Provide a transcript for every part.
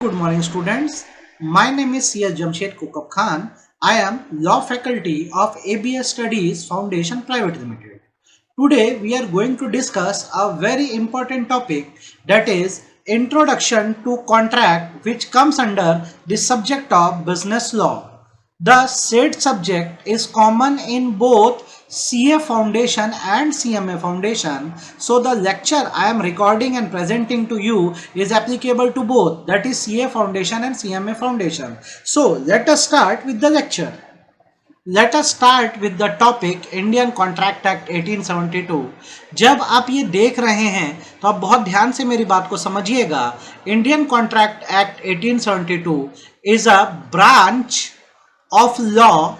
Good morning, students. My name is C.S. Jamshed Kukab Khan. I am Law Faculty of ABS Studies Foundation Private Limited. Today, we are going to discuss a very important topic, that is Introduction to Contract, which comes under the subject of business law. The said subject is common in both CA Foundation and CMA Foundation. So the lecture I am recording and presenting to you is applicable to both, that is CA Foundation and CMA Foundation. So let us start with the lecture. Let us start with the topic Indian Contract Act 1872. जब आप ये देख रहे हैं तो आप बहुत ध्यान से मेरी बात को समझिएगा. Indian contract act 1872 is a branch of law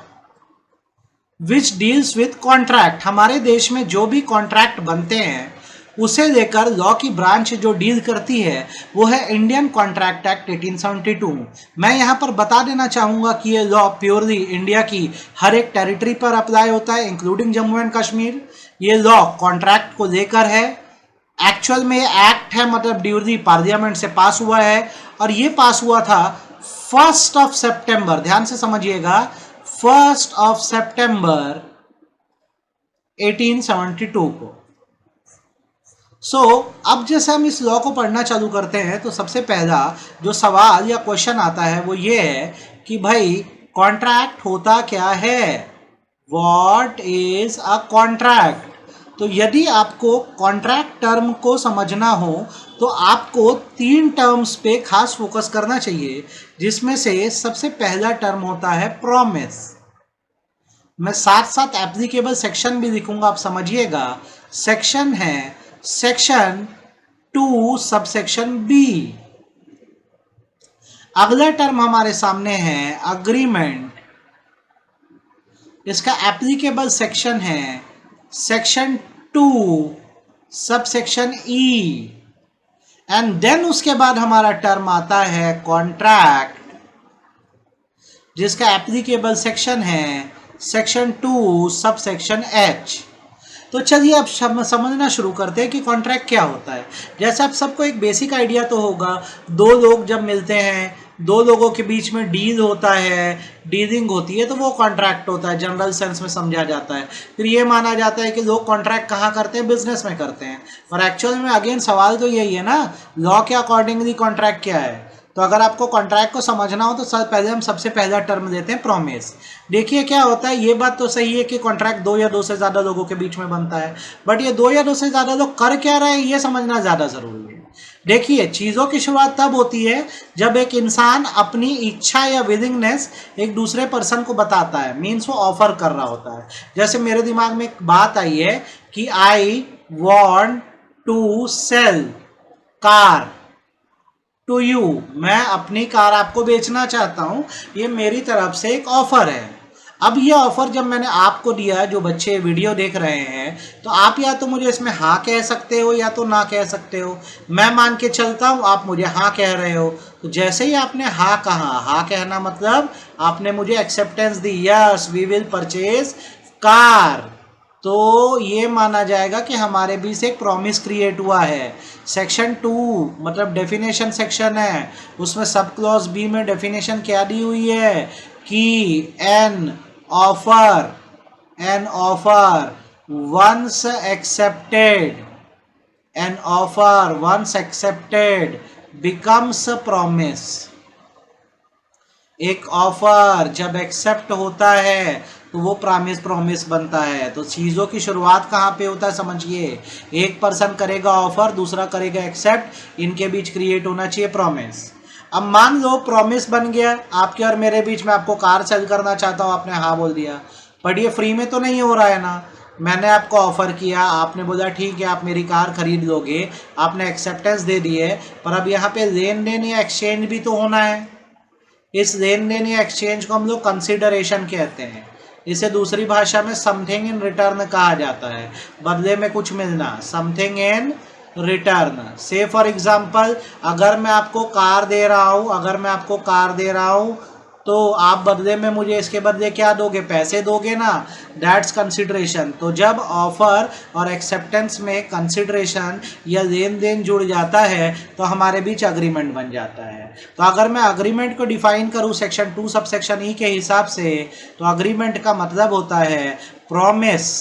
which deals with contract. हमारे देश में जो भी कॉन्ट्रैक्ट बनते हैं उसे लेकर लॉ की ब्रांच जो डील करती है वो है इंडियन कॉन्ट्रैक्ट एक्ट 1872. मैं यहाँ पर बता देना चाहूँगा कि ये लॉ प्योरली इंडिया की हर एक टेरिटरी पर अप्लाई होता है, इंक्लूडिंग जम्मू एंड कश्मीर. ये लॉ कॉन्ट्रैक्ट को लेकर है. एक्चुअल में एक्ट है, मतलब ड्यूरली पार्लियामेंट से पास हुआ है और ये पास हुआ था 1 सितंबर. ध्यान से समझिएगा, 1 सितंबर 1872 को. अब जैसे हम इस लॉ को पढ़ना चालू करते हैं तो सबसे पहला जो सवाल या क्वेश्चन आता है वो ये है कि भाई कॉन्ट्रैक्ट होता क्या है. What is a contract. तो यदि आपको कॉन्ट्रैक्ट टर्म को समझना हो तो आपको 3 टर्म्स पे खास फोकस करना चाहिए, जिसमें से सबसे पहला टर्म होता है प्रॉमिस. मैं साथ साथ एप्लीकेबल सेक्शन भी लिखूंगा, आप समझिएगा. सेक्शन है सेक्शन 2 सबसेक्शन बी. अगला टर्म हमारे सामने है अग्रीमेंट. इसका एप्लीकेबल सेक्शन है section 2 subsection E. And then उसके बाद हमारा टर्म आता है कॉन्ट्रैक्ट, जिसका एप्लीकेबल सेक्शन है सेक्शन 2 सबसेक्शन एच. तो चलिए अब समझना शुरू करते हैं कि कॉन्ट्रैक्ट क्या होता है. जैसे आप सबको एक बेसिक आइडिया तो होगा, दो लोग जब मिलते हैं, दो लोगों के बीच में डील होता है, डीलिंग होती है, तो वो कॉन्ट्रैक्ट होता है. जनरल सेंस में समझा जाता है. फिर ये माना जाता है कि लोग कॉन्ट्रैक्ट कहाँ करते हैं, बिजनेस में करते हैं. और एक्चुअल में अगेन सवाल तो यही है ना, लॉ के अकॉर्डिंगली कॉन्ट्रैक्ट क्या है. तो अगर आपको कॉन्ट्रैक्ट को समझना हो तो पहले हम सबसे पहला टर्म लेते हैं प्रॉमिस. देखिए क्या होता है, ये बात तो सही है कि कॉन्ट्रैक्ट 2 या 2 से ज़्यादा लोगों के बीच में बनता है, बट ये 2 या 2 से ज़्यादा लोग कर क्या रहे हैं ये समझना ज़्यादा ज़रूरी है. देखिए, चीज़ों की शुरुआत तब होती है जब एक इंसान अपनी इच्छा या विलिंगनेस एक दूसरे पर्सन को बताता है, मीन्स वो ऑफर कर रहा होता है. जैसे मेरे दिमाग में एक बात आई है कि I want to sell car to you. मैं अपनी कार आपको बेचना चाहता हूं, ये मेरी तरफ से एक ऑफर है. अब ये ऑफर जब मैंने आपको दिया, जो बच्चे वीडियो देख रहे हैं, तो आप या तो मुझे इसमें हाँ कह सकते हो या तो ना कह सकते हो. मैं मान के चलता हूँ आप मुझे हाँ कह रहे हो. तो जैसे ही आपने हाँ कहा, हाँ कहना मतलब आपने मुझे एक्सेप्टेंस दी, yes we will purchase car, तो ये माना जाएगा कि हमारे बीच एक प्रॉमिस क्रिएट हुआ है. सेक्शन 2 मतलब डेफिनेशन सेक्शन है, उसमें सब क्लॉज बी में डेफिनेशन क्या दी हुई है कि an offer once accepted becomes promise. एक ऑफर जब एक्सेप्ट होता है तो वो प्रॉमिस बनता है. तो चीज़ों की शुरुआत कहाँ पे होता है समझिए, एक पर्सन करेगा ऑफर, दूसरा करेगा एक्सेप्ट, इनके बीच क्रिएट होना चाहिए प्रॉमिस. अब मान लो प्रॉमिस बन गया आपके और मेरे बीच में, आपको कार सेल करना चाहता हूँ, आपने हाँ बोल दिया, बट ये फ्री में तो नहीं हो रहा है ना. मैंने आपको ऑफर किया, आपने बोला ठीक है आप मेरी कार खरीद लोगे, आपने एक्सेप्टेंस दे दी है, पर अब यहाँ पे लेन देन या एक्सचेंज भी तो होना है. इस लेन देन या एक्सचेंज को हम लोग कंसिडरेशन कहते हैं. इसे दूसरी भाषा में समथिंग इन रिटर्न कहा जाता है, बदले में कुछ मिलना, समथिंग इन रिटर्न. से फॉर एग्जाम्पल अगर मैं आपको कार दे रहा हूँ तो आप बदले में मुझे इसके बदले क्या दोगे, पैसे दोगे ना, दैट्स कंसिडरेशन। तो जब ऑफर और एक्सेप्टेंस में कंसिडरेशन या लेन देन जुड़ जाता है तो हमारे बीच अग्रीमेंट बन जाता है। तो अगर मैं अग्रीमेंट को डिफाइन करूं सेक्शन 2 सब सेक्शन ई के हिसाब से, तो अग्रीमेंट का मतलब होता है प्रॉमिस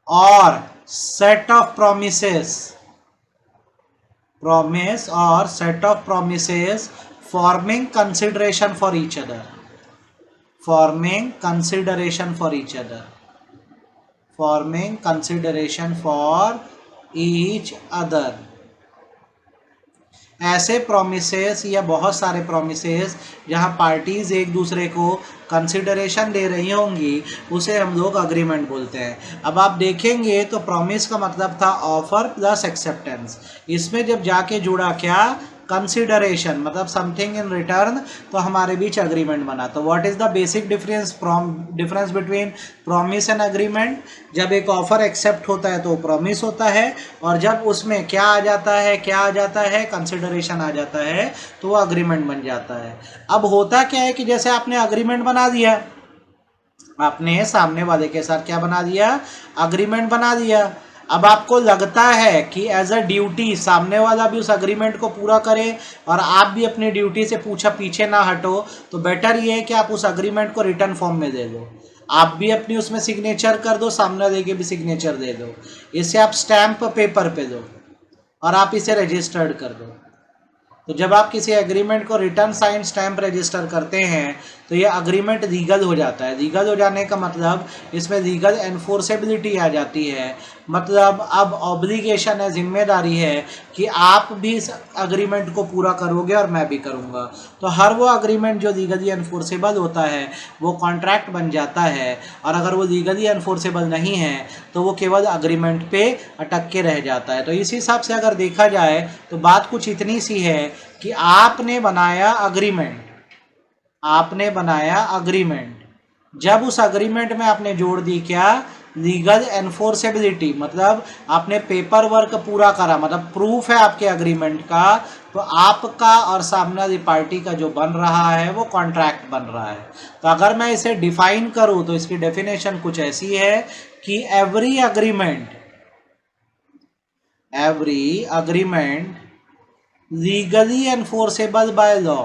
और set of promises, promise or set of promises forming consideration for each other, forming consideration for each other, forming consideration for each other। ऐसे प्रोमिसेस या बहुत सारे प्रोमिसेस जहां पार्टीज एक दूसरे को कंसिडरेशन दे रही होंगी उसे हम लोग अग्रीमेंट बोलते हैं। अब आप देखेंगे तो प्रॉमिस का मतलब था ऑफर प्लस एक्सेप्टेंस, इसमें जब जाके जुड़ा क्या, कंसिडरेशन, मतलब समथिंग इन रिटर्न, तो हमारे बीच अग्रीमेंट बना। तो what is the basic difference between promise and agreement? जब एक ऑफर एक्सेप्ट होता है तो प्रॉमिस होता है, और जब उसमें क्या आ जाता है, क्या आ जाता है, कंसिडरेशन आ जाता है, तो वो अग्रीमेंट बन जाता है। अब होता क्या है कि जैसे आपने अग्रीमेंट बना दिया, आपने सामने वाले के साथ क्या बना दिया, अग्रीमेंट बना दिया। अब आपको लगता है कि एज अ ड्यूटी सामने वाला भी उस अग्रीमेंट को पूरा करे और आप भी अपनी ड्यूटी से पीछे ना हटो, तो बेटर ये है कि आप उस अग्रीमेंट को रिटर्न फॉर्म में दे दो, आप भी अपनी उसमें सिग्नेचर कर दो, सामने वाले के भी सिग्नेचर दे दो, इसे आप स्टैम्प पेपर पे दो और आप इसे रजिस्टर्ड कर दो। तो जब आप किसी एग्रीमेंट को रिटर्न साइन स्टैम्प रजिस्टर करते हैं तो ये अग्रीमेंट लीगल हो जाता है। लीगल हो जाने का मतलब इसमें लीगल एनफोर्सेबिलिटी आ जाती है, मतलब अब ऑब्लिगेशन है, जिम्मेदारी है कि आप भी इस अग्रीमेंट को पूरा करोगे और मैं भी करूँगा। तो हर वो अग्रीमेंट जो लीगली एनफोर्सेबल होता है वो कॉन्ट्रैक्ट बन जाता है, और अगर वो लीगली एनफोर्सेबल नहीं है तो वो केवल अग्रीमेंट पे अटक के रह जाता है। तो इस हिसाब से अगर देखा जाए तो बात कुछ इतनी सी है कि आपने बनाया अग्रीमेंट, आपने बनाया अग्रीमेंट, जब उस अग्रीमेंट में आपने जोड़ दी क्या, लीगल एनफोर्सेबिलिटी, मतलब आपने पेपर वर्क पूरा करा, मतलब प्रूफ है आपके अग्रीमेंट का, तो आपका और सामने वाली पार्टी का जो बन रहा है वो कॉन्ट्रैक्ट बन रहा है। तो अगर मैं इसे डिफाइन करूं तो इसकी डेफिनेशन कुछ ऐसी है कि every agreement legally enforceable by law,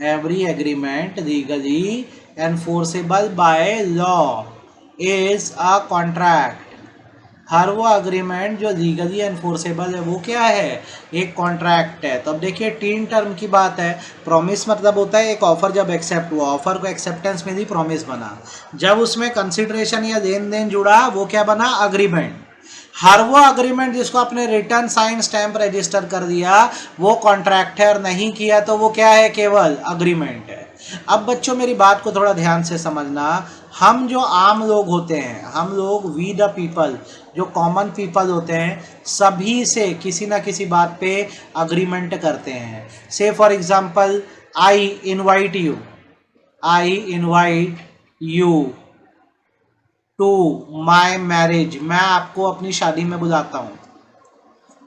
every agreement legally enforceable by law is a contract। हर वो अग्रीमेंट जो लीगली एनफोर्सेबल है वो क्या है, एक कॉन्ट्रैक्ट है। तो अब देखिए 3 टर्म की बात है। प्रॉमिस मतलब होता है एक ऑफर जब एक्सेप्ट हुआ, ऑफर को एक्सेप्टेंस में भी प्रॉमिस बना, जब उसमें कंसिडरेशन या लेन देन जुड़ा वो क्या बना, अग्रीमेंट। हर वो अग्रीमेंट जिसको आपने रिटर्न साइन स्टैम्प रजिस्टर कर दिया वो कॉन्ट्रैक्ट है, और नहीं किया तो वो क्या है, केवल अग्रीमेंट है। अब बच्चों मेरी बात को थोड़ा ध्यान से समझना, हम जो आम लोग होते हैं, हम लोग वी द पीपल, जो कॉमन पीपल होते हैं, सभी से किसी ना किसी बात पे अग्रीमेंट करते हैं। Say for example I invite you to my marriage, मैं आपको अपनी शादी में बुलाता हूँ।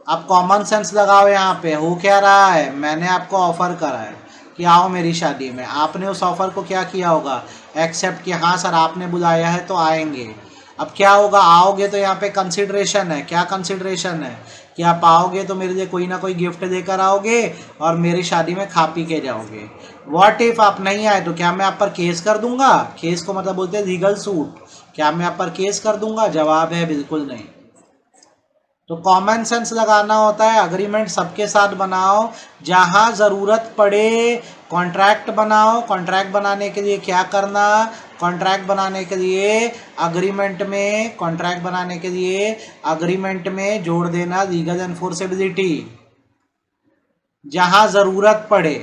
आप कॉमन सेंस लगाओ, यहाँ पे हो क्या रहा है, मैंने आपको ऑफर करा है कि आओ मेरी शादी में, आपने उस ऑफर को क्या किया होगा, एक्सेप्ट किया, हाँ सर आपने बुलाया है तो आएंगे। अब क्या होगा, आओगे तो यहाँ पे कंसिडरेशन है, क्या कंसिडरेशन है कि आप आओगे तो मेरे लिए कोई ना कोई गिफ्ट देकर आओगे और मेरी शादी में खा पी के जाओगे। व्हाट इफ आप नहीं आए तो क्या मैं आप पर केस कर दूंगा, केस को मतलब बोलते हैं लीगल सूट, क्या मैं आप पर केस कर दूंगा, जवाब है बिल्कुल नहीं। तो कॉमन सेंस लगाना होता है, अग्रीमेंट सबके साथ बनाओ, जहां ज़रूरत पड़े कॉन्ट्रैक्ट बनाओ। कॉन्ट्रैक्ट बनाने के लिए क्या करना, कॉन्ट्रैक्ट बनाने के लिए अग्रीमेंट में जोड़ देना लीगल एनफोर्सेबिलिटी, जहां ज़रूरत पड़े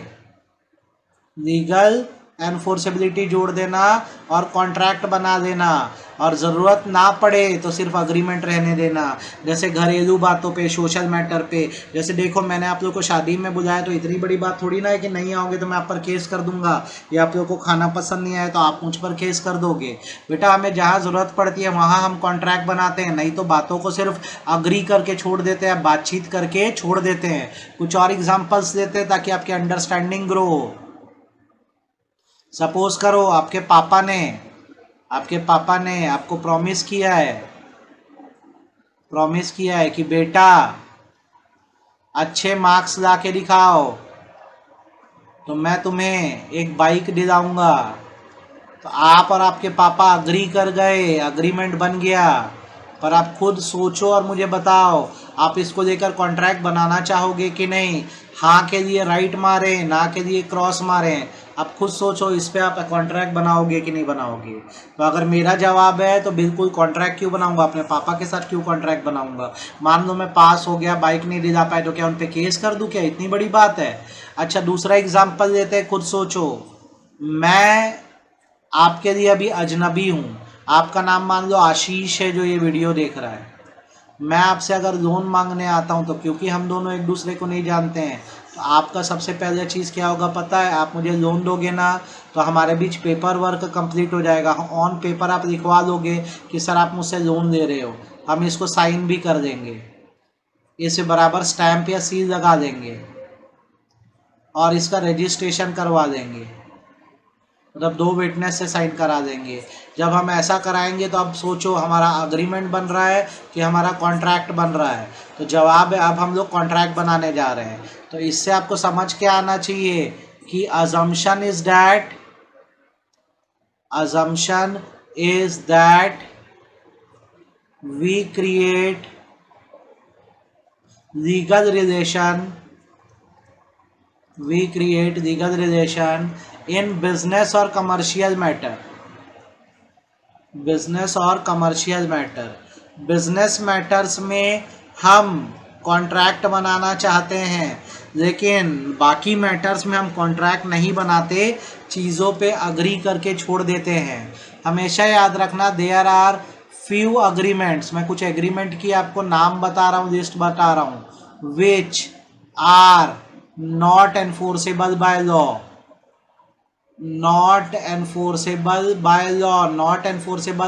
लीगल एनफोर्सेबिलिटी जोड़ देना और कॉन्ट्रैक्ट बना देना, और ज़रूरत ना पड़े तो सिर्फ अग्रीमेंट रहने देना। जैसे घरेलू बातों पे, सोशल मैटर पे, जैसे देखो मैंने आप लोग को शादी में बुलाया तो इतनी बड़ी बात थोड़ी ना है कि नहीं आओगे तो मैं आप पर केस कर दूंगा, या आप लोग को खाना पसंद नहीं आया तो आप मुझ पर केस कर दोगे। बेटा हमें जहाँ ज़रूरत पड़ती है वहाँ हम कॉन्ट्रैक्ट बनाते हैं, नहीं तो बातों को सिर्फ अग्री करके छोड़ देते हैं, बातचीत करके छोड़ देते हैं। कुछ और एग्जाम्पल्स देते हैं ताकि आपकी अंडरस्टैंडिंग ग्रो हो। सपोज करो आपके पापा ने आपको प्रॉमिस किया है कि बेटा अच्छे मार्क्स ला के दिखाओ तो मैं तुम्हें एक बाइक दिलाऊंगा। तो आप और आपके पापा अग्री कर गए, अग्रीमेंट बन गया। पर आप खुद सोचो और मुझे बताओ, आप इसको लेकर कॉन्ट्रैक्ट बनाना चाहोगे कि नहीं? हाँ के लिए राइट मारे, ना के लिए क्रॉस मारे। आप खुद सोचो, इस पे आप कॉन्ट्रैक्ट बनाओगे कि नहीं बनाओगे? तो अगर मेरा जवाब है तो बिल्कुल कॉन्ट्रैक्ट क्यों बनाऊंगा, अपने पापा के साथ क्यों कॉन्ट्रैक्ट बनाऊंगा? मान लो मैं पास हो गया, बाइक नहीं दिला पाए, तो क्या उन पे केस कर दूं? क्या इतनी बड़ी बात है? अच्छा, दूसरा एग्जाम्पल लेते हैं, खुद सोचो। मैं आपके लिए अभी अजनबी हूँ, आपका नाम मान लो आशीष है जो ये वीडियो देख रहा है। मैं आपसे अगर लोन मांगने आता हूँ तो क्योंकि हम दोनों एक दूसरे को नहीं जानते हैं, तो आपका सबसे पहले चीज़ क्या होगा पता है? आप मुझे लोन दोगे ना, तो हमारे बीच पेपर वर्क कंप्लीट हो जाएगा। ऑन पेपर आप लिखवा दोगे कि सर आप मुझसे लोन ले रहे हो, हम इसको साइन भी कर देंगे, इसे बराबर स्टैम्प या सील लगा देंगे और इसका रजिस्ट्रेशन करवा देंगे, मतलब 2 विटनेस से साइन करा देंगे। जब हम ऐसा कराएंगे तो अब सोचो, हमारा अग्रीमेंट बन रहा है कि हमारा कॉन्ट्रैक्ट बन रहा है? तो जवाब है, अब हम लोग कॉन्ट्रैक्ट बनाने जा रहे हैं। तो इससे आपको समझ के आना चाहिए कि assumption is that we create legal relation in business or commercial matter। Business matters में हम कॉन्ट्रैक्ट बनाना चाहते हैं, लेकिन बाकी मैटर्स में हम कॉन्ट्रैक्ट नहीं बनाते, चीज़ों पे अग्री करके छोड़ देते हैं। हमेशा याद रखना, देयर आर फ्यू अग्रीमेंट्स, मैं कुछ एग्रीमेंट की आपको नाम बता रहा हूँ, लिस्ट बता रहा हूँ, which are not enforceable by law. Not enforceable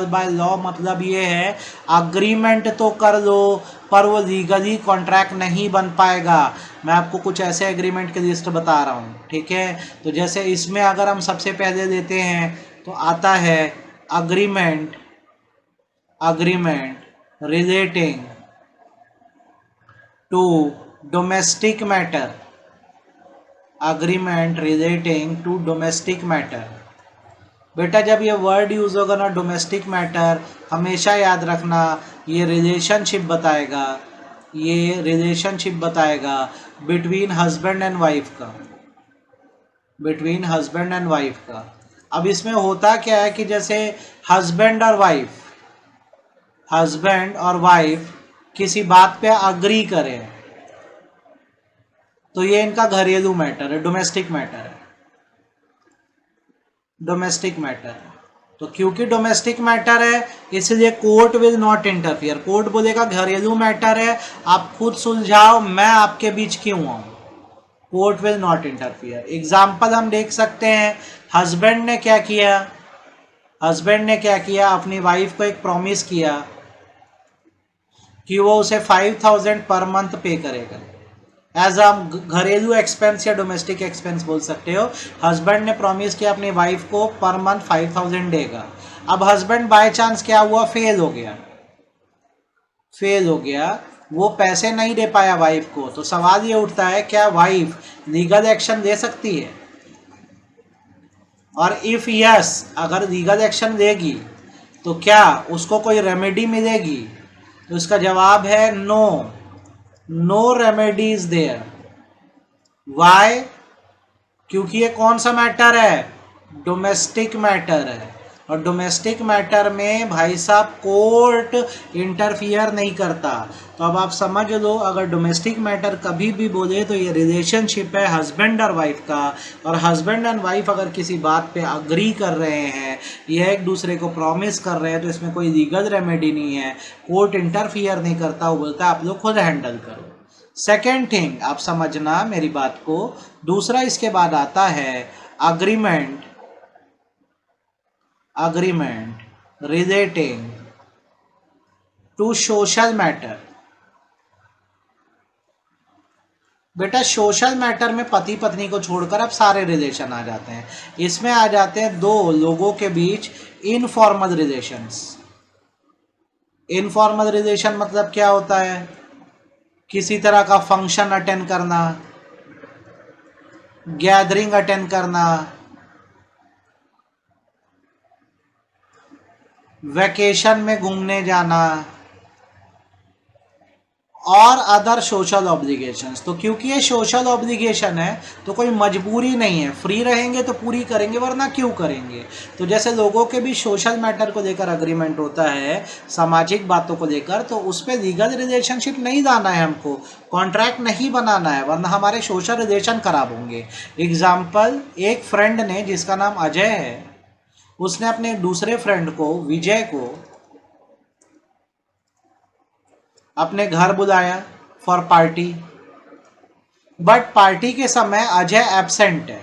by law मतलब ये है, अग्रीमेंट तो कर लो पर वो लीगली कॉन्ट्रैक्ट नहीं बन पाएगा। मैं आपको कुछ ऐसे एग्रीमेंट की लिस्ट बता रहा हूँ, ठीक है? तो जैसे इसमें अगर हम सबसे पहले लेते हैं तो आता है agreement relating to domestic matter. बेटा जब ये वर्ड यूज होगा ना, डोमेस्टिक मैटर, हमेशा याद रखना ये रिलेशनशिप बताएगा बिटवीन हस्बैंड एंड वाइफ का। अब इसमें होता क्या है कि जैसे हस्बैंड और वाइफ किसी बात पे अग्री करें तो ये इनका घरेलू मैटर है, डोमेस्टिक मैटर। तो क्योंकि डोमेस्टिक मैटर है इसलिए court will not interfere. Court बोलेगा घरेलू मैटर है, आप खुद सुलझाओ, मैं आपके बीच क्यों आऊं? Court will not interfere. Example हम देख सकते हैं, हस्बैंड ने क्या किया, अपनी वाइफ को एक प्रॉमिस किया कि वो उसे 5,000 पर मंथ पे करेगा एज अ घरेलू एक्सपेंस या डोमेस्टिक एक्सपेंस बोल सकते हो। हस्बैंड ने प्रॉमिस किया अपनी वाइफ को पर मंथ 5,000 देगा। अब हस्बैंड बाय चांस क्या हुआ, फेल हो गया, वो पैसे नहीं दे पाया वाइफ को। तो सवाल ये उठता है, क्या वाइफ लीगल एक्शन ले सकती है? और इफ यस, अगर लीगल एक्शन लेगी तो क्या उसको कोई रेमेडी मिलेगी? तो इसका जवाब है no remedy is there. Why? क्योंकि ये कौन सा मैटर है, डोमेस्टिक मैटर है, और डोमेस्टिक मैटर में भाई साहब कोर्ट इंटरफियर नहीं करता। तो अब आप समझ लो, अगर डोमेस्टिक मैटर कभी भी बोले तो ये रिलेशनशिप है हस्बैंड और वाइफ का, और हस्बैंड एंड वाइफ अगर किसी बात पे अग्री कर रहे हैं, ये एक दूसरे को प्रॉमिस कर रहे हैं, तो इसमें कोई लीगल रेमेडी नहीं है, कोर्ट इंटरफियर नहीं करता, वो बोलता है आप लोग खुद हैंडल करो। सेकेंड थिंग आप समझना मेरी बात को। दूसरा इसके बाद आता है agreement relating to social matter. बेटा सोशल मैटर में पति पत्नी को छोड़कर अब सारे रिलेशन आ जाते हैं। इसमें आ जाते हैं दो लोगों के बीच इनफॉर्मल रिलेशंस। इनफॉर्मल रिलेशन मतलब क्या होता है? किसी तरह का फंक्शन अटेंड करना, गैदरिंग अटेंड करना, वैकेशन में घूमने जाना और अदर सोशल ऑब्लिगेशंस। तो क्योंकि ये सोशल ऑब्लिगेशन है तो कोई मजबूरी नहीं है, फ्री रहेंगे तो पूरी करेंगे, वरना क्यों करेंगे। तो जैसे लोगों के भी सोशल मैटर को लेकर अग्रीमेंट होता है, सामाजिक बातों को लेकर, तो उस पर लीगल रिलेशनशिप नहीं लाना है हमको, कॉन्ट्रैक्ट नहीं बनाना है, वरना हमारे सोशल रिलेशन खराब होंगे। एग्जाम्पल, एक फ्रेंड ने जिसका नाम अजय है, उसने अपने दूसरे फ्रेंड को, विजय को, अपने घर बुलाया फॉर पार्टी, बट पार्टी के समय अजय एब्सेंट है।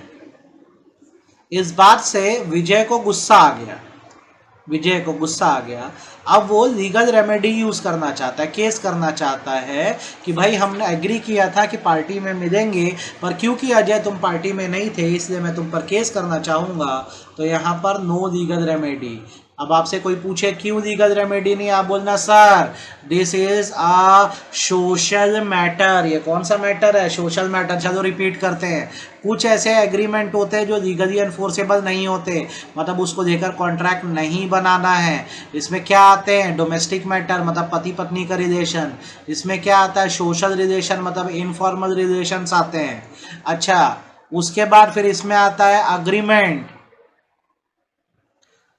इस बात से विजय को गुस्सा आ गया, विजय को गुस्सा आ गया। अब वो लीगल रेमेडी यूज करना चाहता है, केस करना चाहता है कि भाई हमने एग्री किया था कि पार्टी में मिलेंगे, पर क्योंकि अजय तुम पार्टी में नहीं थे इसलिए मैं तुम पर केस करना चाहूँगा। तो यहाँ पर नो लीगल रेमेडी। अब आपसे कोई पूछे क्यों लीगल रेमेडी नहीं, आप बोलना sir this is a social matter. ये कौन सा मैटर है? Social matter. चलो रिपीट करते हैं। कुछ ऐसे एग्रीमेंट होते हैं जो लीगली एनफोर्सेबल नहीं होते, मतलब उसको लेकर कॉन्ट्रैक्ट नहीं बनाना है। इसमें क्या आते हैं? डोमेस्टिक मैटर मतलब पति पत्नी का रिलेशन। इसमें क्या आता है? सोशल रिलेशन मतलब इनफॉर्मल रिलेशंस आते हैं। अच्छा, उसके बाद फिर इसमें आता है agreement,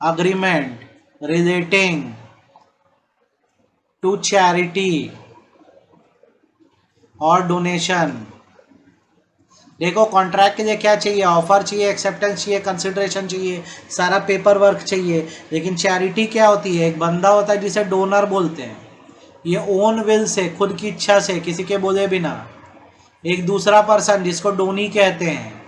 agreement relating to charity और डोनेशन। देखो कॉन्ट्रैक्ट के लिए क्या चाहिए? ऑफर चाहिए, एक्सेप्टेंस चाहिए, कंसिडरेशन चाहिए, सारा पेपर वर्क चाहिए। लेकिन चैरिटी क्या होती है? एक बंदा होता है जिसे डोनर बोलते हैं, ये ओन विल से, खुद की इच्छा से, किसी के बोले बिना, एक दूसरा पर्सन जिसको डोनी कहते हैं,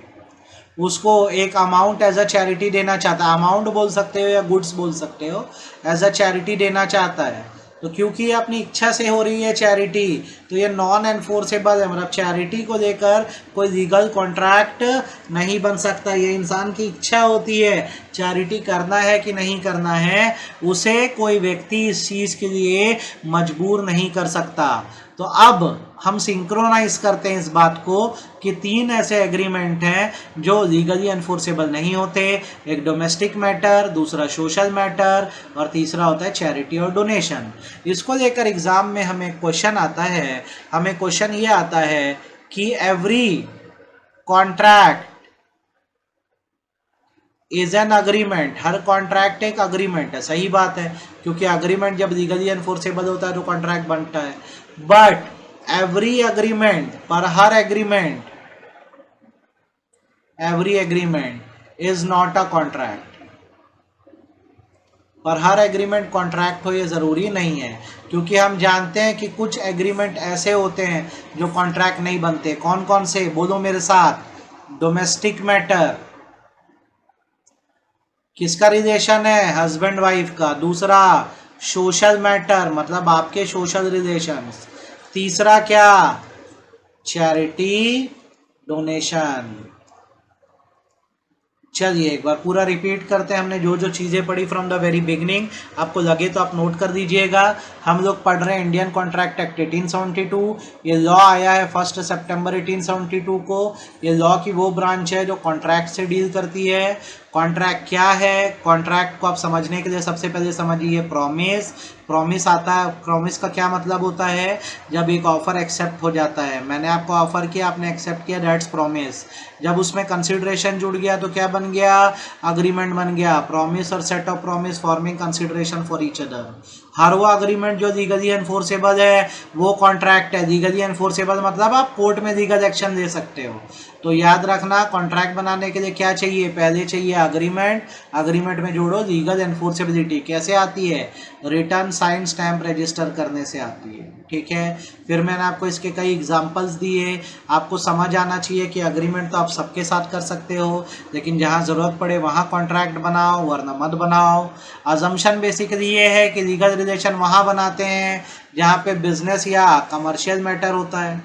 उसको एक अमाउंट एज अ चैरिटी देना चाहता है। अमाउंट बोल सकते हो या गुड्स बोल सकते हो, एज अ चैरिटी देना चाहता है। तो क्योंकि ये अपनी इच्छा से हो रही है चैरिटी, तो ये नॉन एनफोर्सेबल है, मतलब चैरिटी को लेकर कोई लीगल कॉन्ट्रैक्ट नहीं बन सकता। ये इंसान की इच्छा होती है चैरिटी करना है कि नहीं करना है, उसे कोई व्यक्ति इस चीज़ के लिए मजबूर नहीं कर सकता। तो अब हम सिंक्रोनाइज करते हैं इस बात को कि तीन ऐसे एग्रीमेंट हैं जो लीगली एनफोर्सेबल नहीं होते। एक डोमेस्टिक मैटर, दूसरा सोशल मैटर और तीसरा होता है चैरिटी और डोनेशन। इसको लेकर एग्जाम में हमें क्वेश्चन आता है, हमें क्वेश्चन ये आता है कि every contract is an agreement. Her contract एक अग्रीमेंट है। सही बात है, क्योंकि अग्रीमेंट जब लीगली एनफोर्सेबल होता है तो कॉन्ट्रैक्ट बनता है। बट एवरी अग्रीमेंट, पर हर agreement, every agreement is not a contract. पर हर एग्रीमेंट कॉन्ट्रैक्ट हो ये ज़रूरी नहीं है, क्योंकि हम जानते हैं कि कुछ एग्रीमेंट ऐसे होते हैं जो कॉन्ट्रैक्ट नहीं बनते। कौन कौन से? बोलो मेरे साथ। डोमेस्टिक मैटर, किसका रिलेशन है? हस्बैंड वाइफ का। दूसरा सोशल मैटर, मतलब आपके सोशल रिलेशंस। तीसरा क्या? Charity, donation. चलिए एक बार पूरा रिपीट करते हैं। हमने जो जो चीज़ें पढ़ी फ्रॉम द वेरी बिगनिंग, आपको लगे तो आप नोट कर दीजिएगा। हम लोग पढ़ रहे हैं इंडियन कॉन्ट्रैक्ट एक्ट 1872। ये लॉ आया है 1 सितंबर 1872 को। ये लॉ की वो ब्रांच है जो कॉन्ट्रैक्ट से डील करती है। कॉन्ट्रैक्ट क्या है? कॉन्ट्रैक्ट को आप समझने के लिए सबसे पहले समझिए प्रॉमिस। प्रॉमिस आता है, प्रॉमिस का क्या मतलब होता है? जब एक ऑफर एक्सेप्ट हो जाता है, मैंने आपको ऑफर किया, आपने एक्सेप्ट किया, दैट्स प्रॉमिस। जब उसमें कंसिडरेशन जुड़ गया तो क्या बन गया? अग्रीमेंट बन गया। प्रॉमिस और set of promise forming consideration for each other. हर वो अग्रीमेंट जो लीगली एनफोर्सेबल है वो कॉन्ट्रैक्ट है। लीगली एनफोर्सेबल मतलब आप कोर्ट में लीगल एक्शन ले सकते हो। तो याद रखना, कॉन्ट्रैक्ट बनाने के लिए क्या चाहिए? पहले चाहिए अग्रीमेंट। अग्रीमेंट में जोड़ो लीगल एनफोर्सेबिलिटी। कैसे आती है? रिटर्न, साइन, स्टैम्प, रजिस्टर करने से आती है। ठीक है, फिर मैंने आपको इसके कई एग्जांपल्स दिए। आपको समझ आना चाहिए कि अग्रीमेंट तो आप सबके साथ कर सकते हो, लेकिन जहाँ ज़रूरत पड़े वहाँ कॉन्ट्रैक्ट बनाओ, वरना मत बनाओ। अजम्पशन बेसिकली ये है कि लीगल रिलेशन वहाँ बनाते हैं जहाँ पे बिजनेस या कमर्शियल मैटर होता है।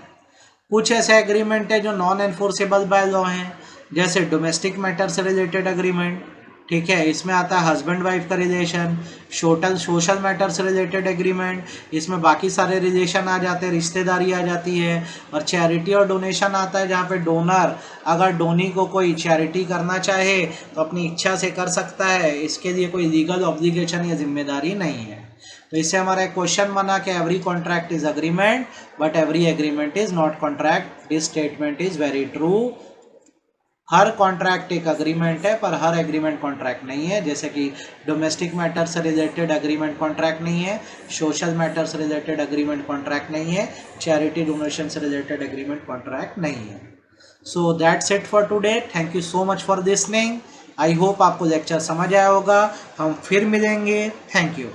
कुछ ऐसे एग्रीमेंट है जो नॉन एनफोर्सेबल बाय लॉ हैं, जैसे डोमेस्टिक मैटर से रिलेटेड एग्रीमेंट, ठीक है, इसमें आता है हस्बैंड वाइफ का रिलेशन। सोशल मैटर से रिलेटेड एग्रीमेंट, इसमें बाकी सारे रिलेशन आ जाते हैं, रिश्तेदारी आ जाती है। और चैरिटी और डोनेशन आता है, जहाँ पे डोनर अगर डोनी को कोई चैरिटी करना चाहे तो अपनी इच्छा से कर सकता है, इसके लिए कोई लीगल ऑब्लिगेशन या जिम्मेदारी नहीं है। तो इससे हमारा एक क्वेश्चन बना कि every contract is agreement but every agreement is not contract. This statement is very true. Her contract एक अग्रीमेंट है पर हर एग्रीमेंट कॉन्ट्रैक्ट नहीं है। जैसे कि डोमेस्टिक मैटर से रिलेटेड एग्रीमेंट कॉन्ट्रैक्ट नहीं है, सोशल मैटर से रिलेटेड एग्रीमेंट कॉन्ट्रैक्ट नहीं है, चैरिटी डोनेशन से रिलेटेड एग्रीमेंट कॉन्ट्रैक्ट नहीं है। So that's it for today. Thank you so much for listening. I hope आपको लेक्चर समझ आया होगा। हम फिर मिलेंगे। Thank you.